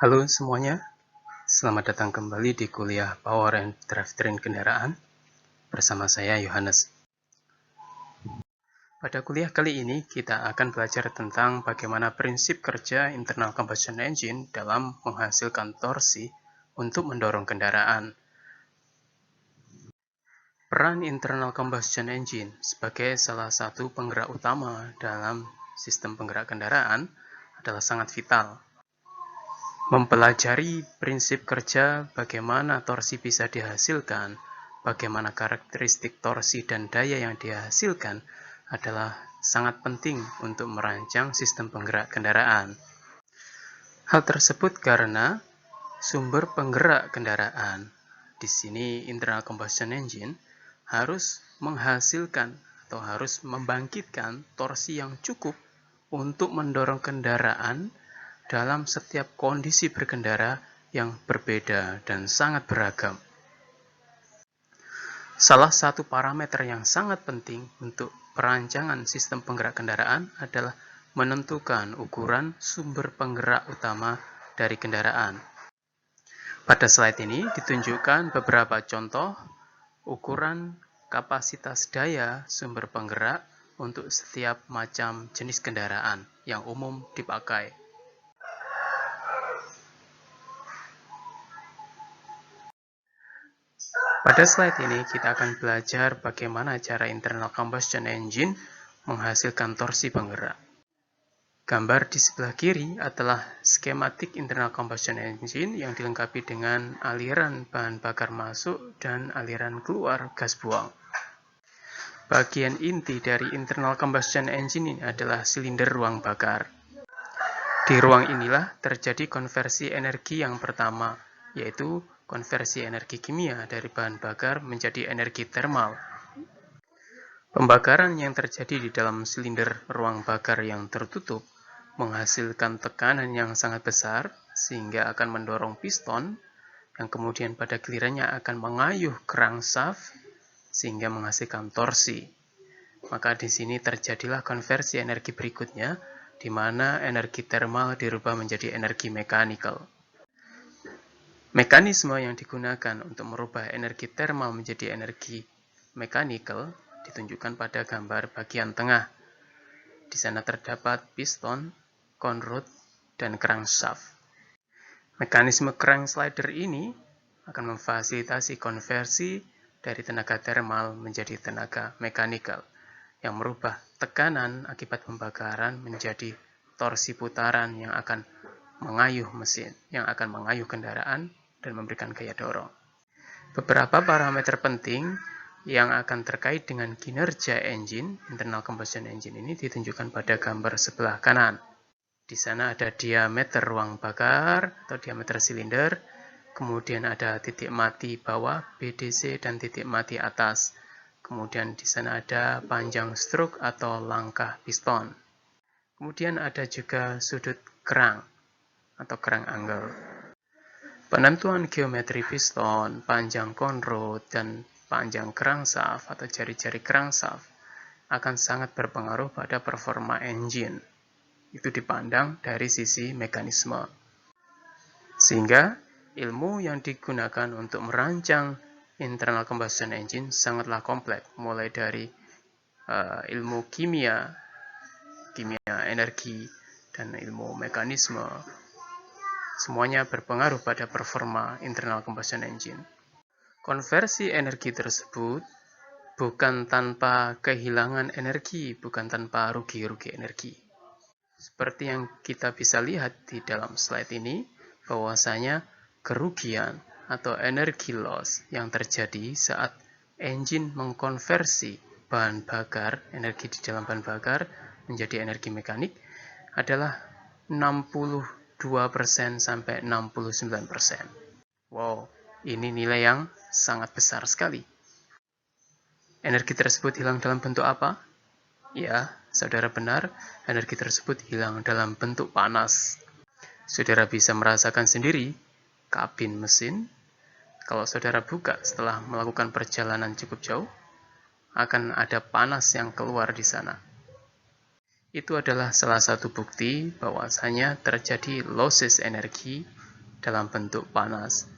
Halo semuanya, selamat datang kembali di kuliah Power and Drivetrain Kendaraan bersama saya Yohanes. Pada kuliah kali ini kita akan belajar tentang bagaimana prinsip kerja internal combustion engine dalam menghasilkan torsi untuk mendorong kendaraan. Peran internal combustion engine sebagai salah satu penggerak utama dalam sistem penggerak kendaraan adalah sangat vital. Mempelajari prinsip kerja bagaimana torsi bisa dihasilkan, bagaimana karakteristik torsi dan daya yang dihasilkan adalah sangat penting untuk merancang sistem penggerak kendaraan. Hal tersebut karena sumber penggerak kendaraan, di sini internal combustion engine, harus menghasilkan atau harus membangkitkan torsi yang cukup untuk mendorong kendaraan dalam setiap kondisi berkendara yang berbeda dan sangat beragam. Salah satu parameter yang sangat penting untuk perancangan sistem penggerak kendaraan adalah menentukan ukuran sumber penggerak utama dari kendaraan. Pada slide ini ditunjukkan beberapa contoh ukuran kapasitas daya sumber penggerak untuk setiap macam jenis kendaraan yang umum dipakai. Pada slide ini kita akan belajar bagaimana cara internal combustion engine menghasilkan torsi penggerak. Gambar di sebelah kiri adalah skematik internal combustion engine yang dilengkapi dengan aliran bahan bakar masuk dan aliran keluar gas buang. Bagian inti dari internal combustion engine ini adalah silinder ruang bakar. Di ruang inilah terjadi konversi energi yang pertama, yaitu konversi energi kimia dari bahan bakar menjadi energi termal. Pembakaran yang terjadi di dalam silinder ruang bakar yang tertutup menghasilkan tekanan yang sangat besar sehingga akan mendorong piston yang kemudian pada gilirannya akan mengayuh crankshaft sehingga menghasilkan torsi. Maka di sini terjadilah konversi energi berikutnya di mana energi termal dirubah menjadi energi mechanical. Mekanisme yang digunakan untuk merubah energi termal menjadi energi mechanical ditunjukkan pada gambar bagian tengah. Di sana terdapat piston, conrod, dan crankshaft. Mekanisme crank slider ini akan memfasilitasi konversi dari tenaga termal menjadi tenaga mechanical yang merubah tekanan akibat pembakaran menjadi torsi putaran yang akan mengayuh mesin, yang akan mengayuh kendaraan dan memberikan gaya dorong. Beberapa parameter penting yang akan terkait dengan kinerja engine, internal combustion engine ini ditunjukkan pada gambar sebelah kanan. Di sana ada diameter ruang bakar atau diameter silinder, kemudian ada titik mati bawah BDC dan titik mati atas. Kemudian di sana ada panjang stroke atau langkah piston. Kemudian ada juga sudut crank atau crank angle. Penentuan geometri piston, panjang conrod, dan panjang crankshaft atau jari-jari crankshaft akan sangat berpengaruh pada performa engine. Itu dipandang dari sisi mekanisme. Sehingga ilmu yang digunakan untuk merancang internal combustion engine sangatlah kompleks, mulai dari ilmu kimia energi, dan ilmu mekanisme. Semuanya berpengaruh pada performa internal combustion engine. Konversi energi tersebut bukan tanpa kehilangan energi, bukan tanpa rugi-rugi energi. Seperti yang kita bisa lihat di dalam slide ini, bahwasanya kerugian atau energi loss yang terjadi saat engine mengkonversi bahan bakar, energi di dalam bahan bakar menjadi energi mekanik adalah 62% sampai 69%. Wow, ini nilai yang sangat besar sekali. Energi tersebut hilang dalam bentuk apa? Ya, saudara benar, energi tersebut hilang dalam bentuk panas. Saudara bisa merasakan sendiri kabin mesin. Kalau saudara buka setelah melakukan perjalanan cukup jauh, akan ada panas yang keluar di sana. Itu adalah salah satu bukti bahwasanya terjadi losses energi dalam bentuk panas.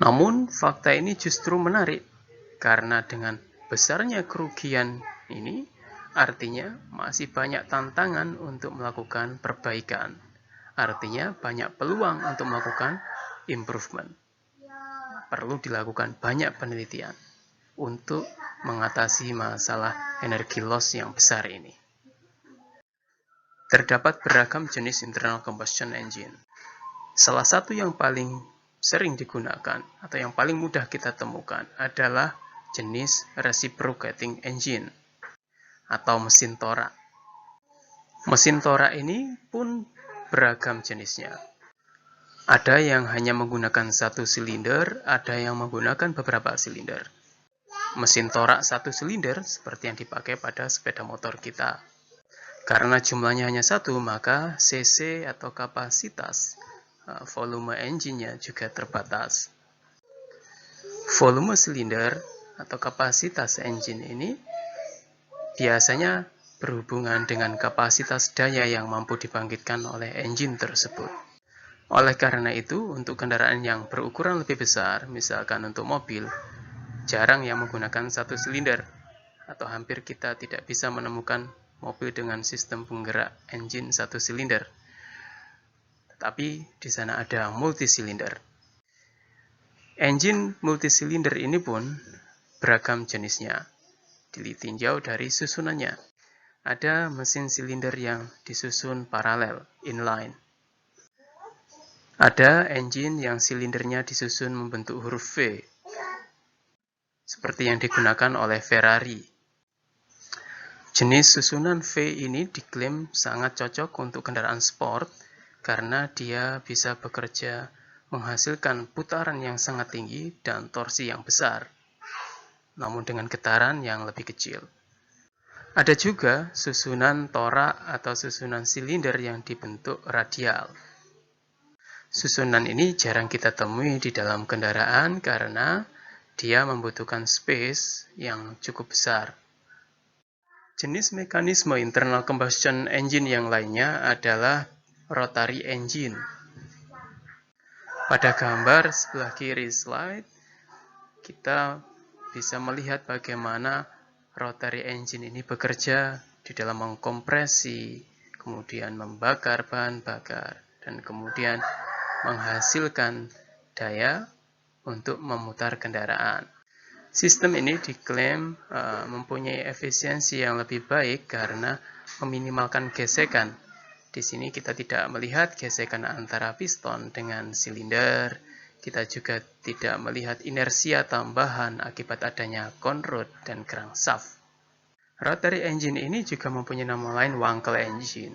Namun, fakta ini justru menarik, karena dengan besarnya kerugian ini, artinya masih banyak tantangan untuk melakukan perbaikan. Artinya banyak peluang untuk melakukan improvement. Perlu dilakukan banyak penelitian untuk mengatasi masalah energi loss yang besar ini. Terdapat beragam jenis internal combustion engine. Salah satu yang paling sering digunakan atau yang paling mudah kita temukan adalah jenis reciprocating engine atau mesin torak. Mesin torak ini pun beragam jenisnya. Ada yang hanya menggunakan satu silinder, ada yang menggunakan beberapa silinder. Mesin torak satu silinder seperti yang dipakai pada sepeda motor kita. Karena jumlahnya hanya satu, maka cc atau kapasitas volume engine-nya juga terbatas. Volume silinder atau kapasitas engine ini biasanya berhubungan dengan kapasitas daya yang mampu dibangkitkan oleh engine tersebut. Oleh karena itu, untuk kendaraan yang berukuran lebih besar, misalkan untuk mobil, jarang yang menggunakan satu silinder, atau hampir kita tidak bisa menemukan mobil dengan sistem penggerak engine satu silinder. Tetapi di sana ada multisilinder. Engine multisilinder ini pun beragam jenisnya. Ditinjau dari susunannya. Ada mesin silinder yang disusun paralel, inline. Ada engine yang silindernya disusun membentuk huruf V, seperti yang digunakan oleh Ferrari. Jenis susunan V ini diklaim sangat cocok untuk kendaraan sport karena dia bisa bekerja menghasilkan putaran yang sangat tinggi dan torsi yang besar, namun dengan getaran yang lebih kecil. Ada juga susunan torak atau susunan silinder yang dibentuk radial. Susunan ini jarang kita temui di dalam kendaraan karena dia membutuhkan space yang cukup besar. Jenis mekanisme internal combustion engine yang lainnya adalah rotary engine. Pada gambar sebelah kiri slide, kita bisa melihat bagaimana rotary engine ini bekerja di dalam mengkompresi, kemudian membakar bahan bakar, dan kemudian menghasilkan daya untuk memutar kendaraan. Sistem ini diklaim mempunyai efisiensi yang lebih baik karena meminimalkan gesekan. Di sini kita tidak melihat gesekan antara piston dengan silinder. Kita juga tidak melihat inersia tambahan akibat adanya conrod dan crankshaft. Rotary engine ini juga mempunyai nama lain Wankel engine.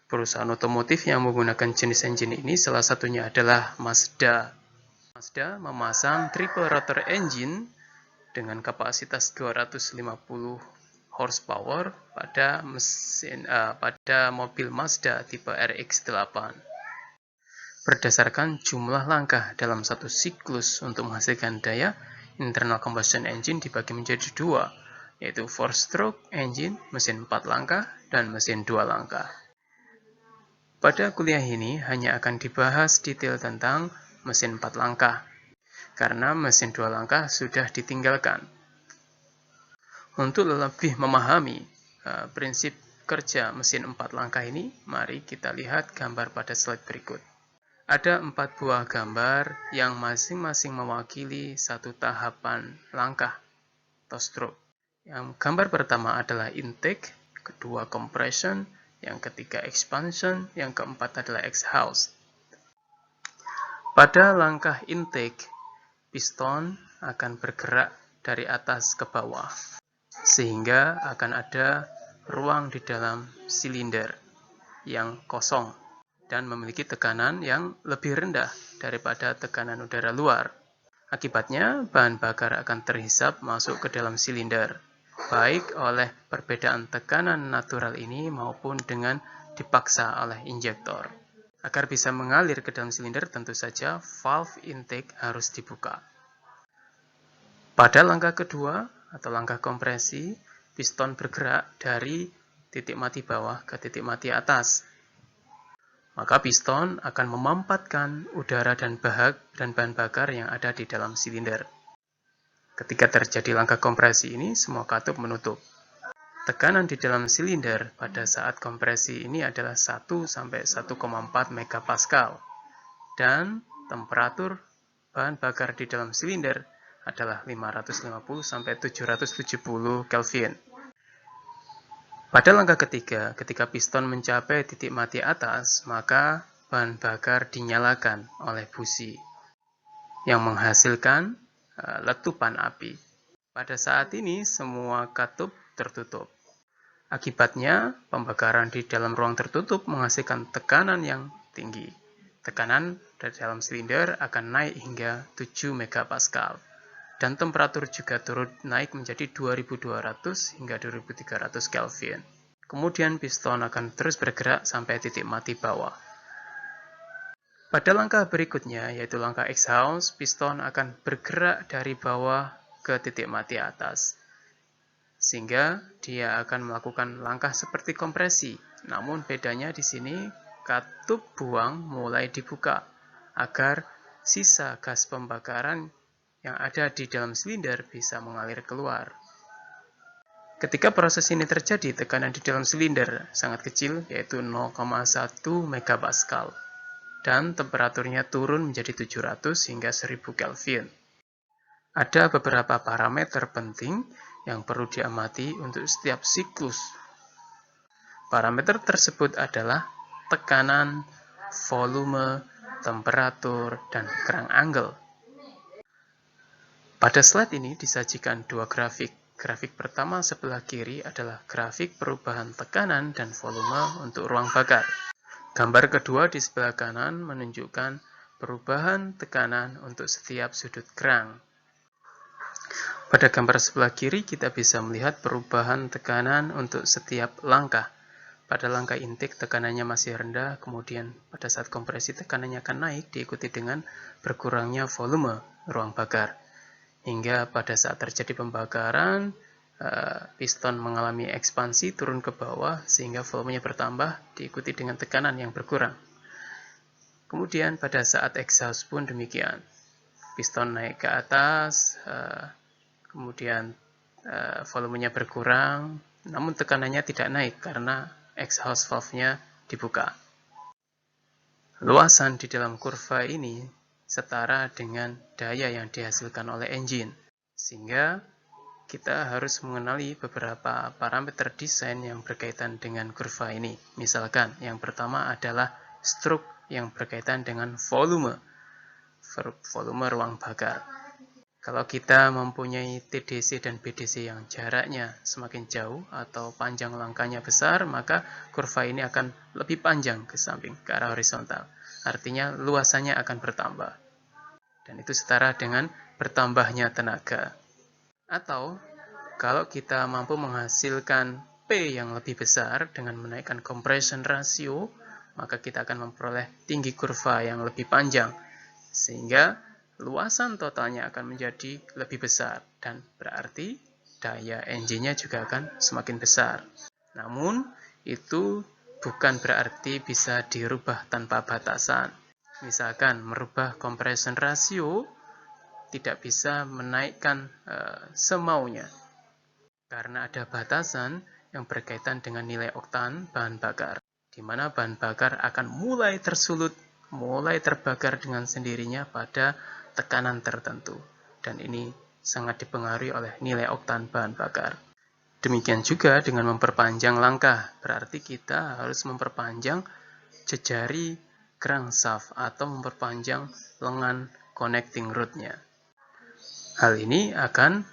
Perusahaan otomotif yang menggunakan jenis engine ini salah satunya adalah Mazda. Mazda memasang triple rotor engine dengan kapasitas 250 horsepower pada mobil Mazda tipe RX-8. Berdasarkan jumlah langkah dalam satu siklus untuk menghasilkan daya, internal combustion engine dibagi menjadi dua, yaitu 4-stroke engine, mesin 4 langkah, dan mesin 2 langkah. Pada kuliah ini hanya akan dibahas detail tentang mesin 4 langkah, karena mesin 2 langkah sudah ditinggalkan. Untuk lebih memahami prinsip kerja mesin 4 langkah ini, mari kita lihat gambar pada slide berikut. Ada 4 buah gambar yang masing-masing mewakili satu tahapan langkah atau stroke. Yang gambar pertama adalah intake, kedua compression, yang ketiga expansion, yang keempat adalah exhaust. Pada langkah intake, piston akan bergerak dari atas ke bawah, sehingga akan ada ruang di dalam silinder yang kosong dan memiliki tekanan yang lebih rendah daripada tekanan udara luar. Akibatnya, bahan bakar akan terhisap masuk ke dalam silinder, baik oleh perbedaan tekanan natural ini maupun dengan dipaksa oleh injektor. Agar bisa mengalir ke dalam silinder, tentu saja valve intake harus dibuka. Pada langkah kedua atau langkah kompresi, piston bergerak dari titik mati bawah ke titik mati atas. maka piston akan memampatkan udara dan bahan bakar yang ada di dalam silinder. Ketika terjadi langkah kompresi ini, semua katup menutup. Tekanan di dalam silinder pada saat kompresi ini adalah 1 sampai 1,4 megapascal dan temperatur bahan bakar di dalam silinder adalah 550 sampai 770 Kelvin. Pada langkah ketiga, ketika piston mencapai titik mati atas, maka bahan bakar dinyalakan oleh busi yang menghasilkan letupan api. Pada saat ini, semua katup tertutup. Akibatnya, pembakaran di dalam ruang tertutup menghasilkan tekanan yang tinggi. Tekanan dari dalam silinder akan naik hingga 7 megapascal. Dan temperatur juga turut naik menjadi 2200 hingga 2300 Kelvin. Kemudian piston akan terus bergerak sampai titik mati bawah. Pada langkah berikutnya, yaitu langkah exhaust, piston akan bergerak dari bawah ke titik mati atas. Sehingga dia akan melakukan langkah seperti kompresi. Namun bedanya di sini, katup buang mulai dibuka agar sisa gas pembakaran yang ada di dalam silinder bisa mengalir keluar. Ketika proses ini terjadi, tekanan di dalam silinder sangat kecil, yaitu 0,1 megapascal, dan temperaturnya turun menjadi 700 hingga 1000 Kelvin. Ada beberapa parameter penting yang perlu diamati untuk setiap siklus. Parameter tersebut adalah tekanan, volume, temperatur, dan kerang angle. Pada slide ini disajikan dua grafik. Grafik pertama sebelah kiri adalah grafik perubahan tekanan dan volume untuk ruang bakar. Gambar kedua di sebelah kanan menunjukkan perubahan tekanan untuk setiap sudut kerang. Pada gambar sebelah kiri kita bisa melihat perubahan tekanan untuk setiap langkah. Pada langkah intake tekanannya masih rendah, kemudian pada saat kompresi tekanannya akan naik diikuti dengan berkurangnya volume ruang bakar. Hingga pada saat terjadi pembakaran, piston mengalami ekspansi turun ke bawah sehingga volumenya bertambah diikuti dengan tekanan yang berkurang. Kemudian pada saat exhaust pun demikian. Piston naik ke atas, kemudian volumenya berkurang, namun tekanannya tidak naik karena exhaust valve-nya dibuka. Luasan di dalam kurva ini setara dengan daya yang dihasilkan oleh engine. Sehingga kita harus mengenali beberapa parameter desain yang berkaitan dengan kurva ini. Misalkan yang pertama adalah stroke yang berkaitan dengan volume ruang bakar. Kalau kita mempunyai TDC dan BDC yang jaraknya semakin jauh atau panjang langkahnya besar, maka kurva ini akan lebih panjang ke samping, ke arah horizontal. Artinya luasannya akan bertambah. Dan itu setara dengan bertambahnya tenaga. Atau kalau kita mampu menghasilkan P yang lebih besar dengan menaikkan compression ratio, maka kita akan memperoleh tinggi kurva yang lebih panjang. Sehingga luasan totalnya akan menjadi lebih besar dan berarti daya engine-nya juga akan semakin besar. Namun itu bukan berarti bisa dirubah tanpa batasan. Misalkan merubah compression ratio tidak bisa menaikkan semaunya karena ada batasan yang berkaitan dengan nilai oktan bahan bakar, di mana bahan bakar akan mulai tersulut, mulai terbakar dengan sendirinya pada tekanan tertentu, dan ini sangat dipengaruhi oleh nilai oktan bahan bakar. Demikian juga dengan memperpanjang langkah, berarti kita harus memperpanjang jejari crankshaft atau memperpanjang lengan connecting rod-nya. Hal ini akan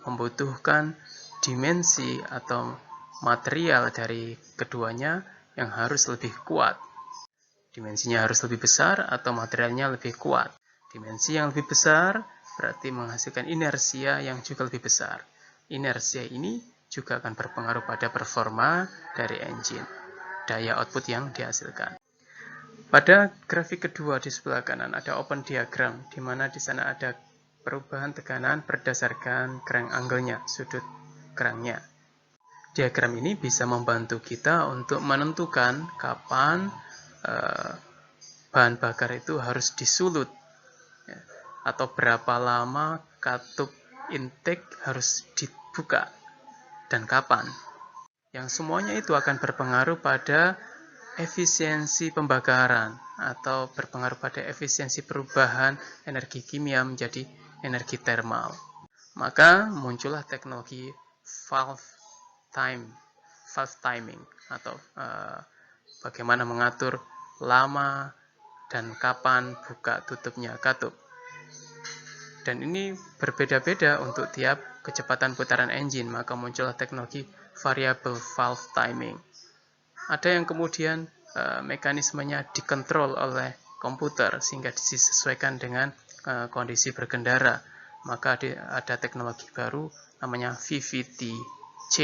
membutuhkan dimensi atau material dari keduanya yang harus lebih kuat. Dimensinya harus lebih besar atau materialnya lebih kuat. Dimensi yang lebih besar berarti menghasilkan inersia yang juga lebih besar. Inersia ini juga akan berpengaruh pada performa dari engine, daya output yang dihasilkan. Pada grafik kedua di sebelah kanan ada open diagram, di mana di sana ada perubahan tekanan berdasarkan crank angle-nya, sudut kerangnya. Diagram ini bisa membantu kita untuk menentukan kapan bahan bakar itu harus disulut, ya, atau berapa lama katup intake harus dibuka dan kapan. Yang semuanya itu akan berpengaruh pada efisiensi pembakaran atau berpengaruh pada efisiensi perubahan energi kimia menjadi energi termal. Maka muncullah teknologi valve timing atau bagaimana mengatur lama dan kapan buka tutupnya katup. Dan ini berbeda-beda untuk tiap kecepatan putaran engine, maka muncullah teknologi variable valve timing. Ada yang kemudian mekanismenya dikontrol oleh komputer sehingga disesuaikan dengan kondisi berkendara. Maka ada teknologi baru namanya VVT-C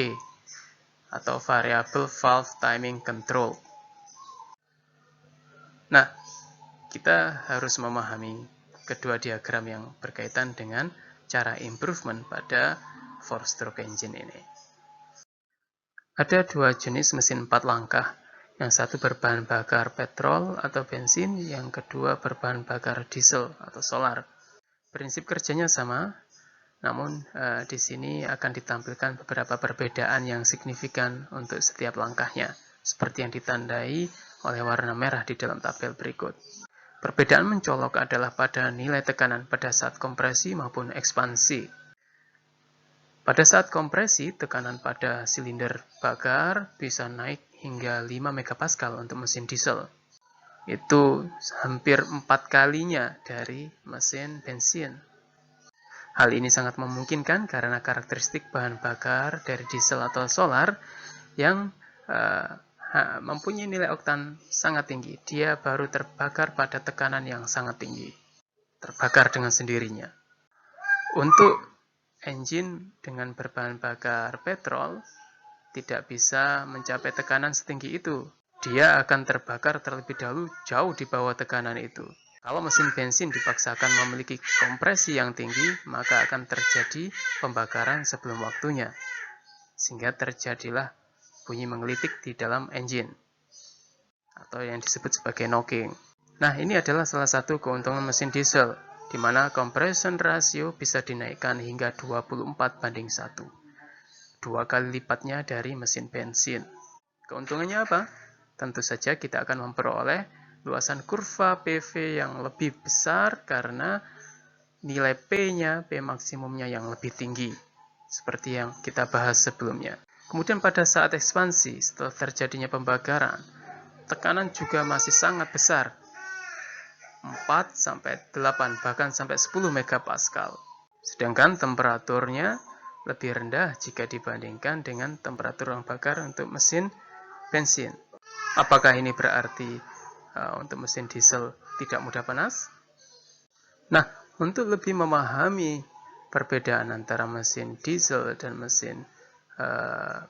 atau Variable Valve Timing Control. Nah, kita harus memahami kedua diagram yang berkaitan dengan cara improvement pada 4-stroke engine ini. Ada dua jenis mesin 4 langkah. Yang satu berbahan bakar petrol atau bensin, yang kedua berbahan bakar diesel atau solar. Prinsip kerjanya sama, namun di sini akan ditampilkan beberapa perbedaan yang signifikan untuk setiap langkahnya, seperti yang ditandai oleh warna merah di dalam tabel berikut. Perbedaan mencolok adalah pada nilai tekanan pada saat kompresi maupun ekspansi. Pada saat kompresi, tekanan pada silinder bakar bisa naik hingga 5 MPa untuk mesin diesel. Itu hampir 4 kalinya dari mesin bensin. Hal ini sangat memungkinkan karena karakteristik bahan bakar dari diesel atau solar yang mempunyai nilai oktan sangat tinggi. Dia baru terbakar pada tekanan yang sangat tinggi. Terbakar dengan sendirinya. Untuk engine dengan berbahan bakar petrol tidak bisa mencapai tekanan setinggi itu. Dia akan terbakar terlebih dahulu jauh di bawah tekanan itu. Kalau mesin bensin dipaksakan memiliki kompresi yang tinggi, maka akan terjadi pembakaran sebelum waktunya. Sehingga terjadilah bunyi menggelitik di dalam engine, atau yang disebut sebagai knocking. Nah, ini adalah salah satu keuntungan mesin diesel, di mana compression ratio bisa dinaikkan hingga 24:1. 2 kali lipatnya dari mesin bensin. Keuntungannya apa? Tentu saja kita akan memperoleh luasan kurva PV yang lebih besar karena nilai P-nya, P maksimumnya yang lebih tinggi, seperti yang kita bahas sebelumnya. Kemudian pada saat ekspansi, setelah terjadinya pembakaran, tekanan juga masih sangat besar, 4-8, bahkan sampai 10 MPa. Sedangkan temperaturnya lebih rendah jika dibandingkan dengan temperatur ruang bakar untuk mesin bensin. Apakah ini berarti untuk mesin diesel tidak mudah panas? Nah, untuk lebih memahami perbedaan antara mesin diesel dan mesin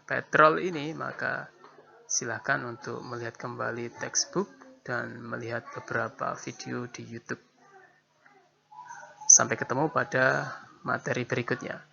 petrol ini, maka silakan untuk melihat kembali textbook dan melihat beberapa video di YouTube. Sampai ketemu pada materi berikutnya.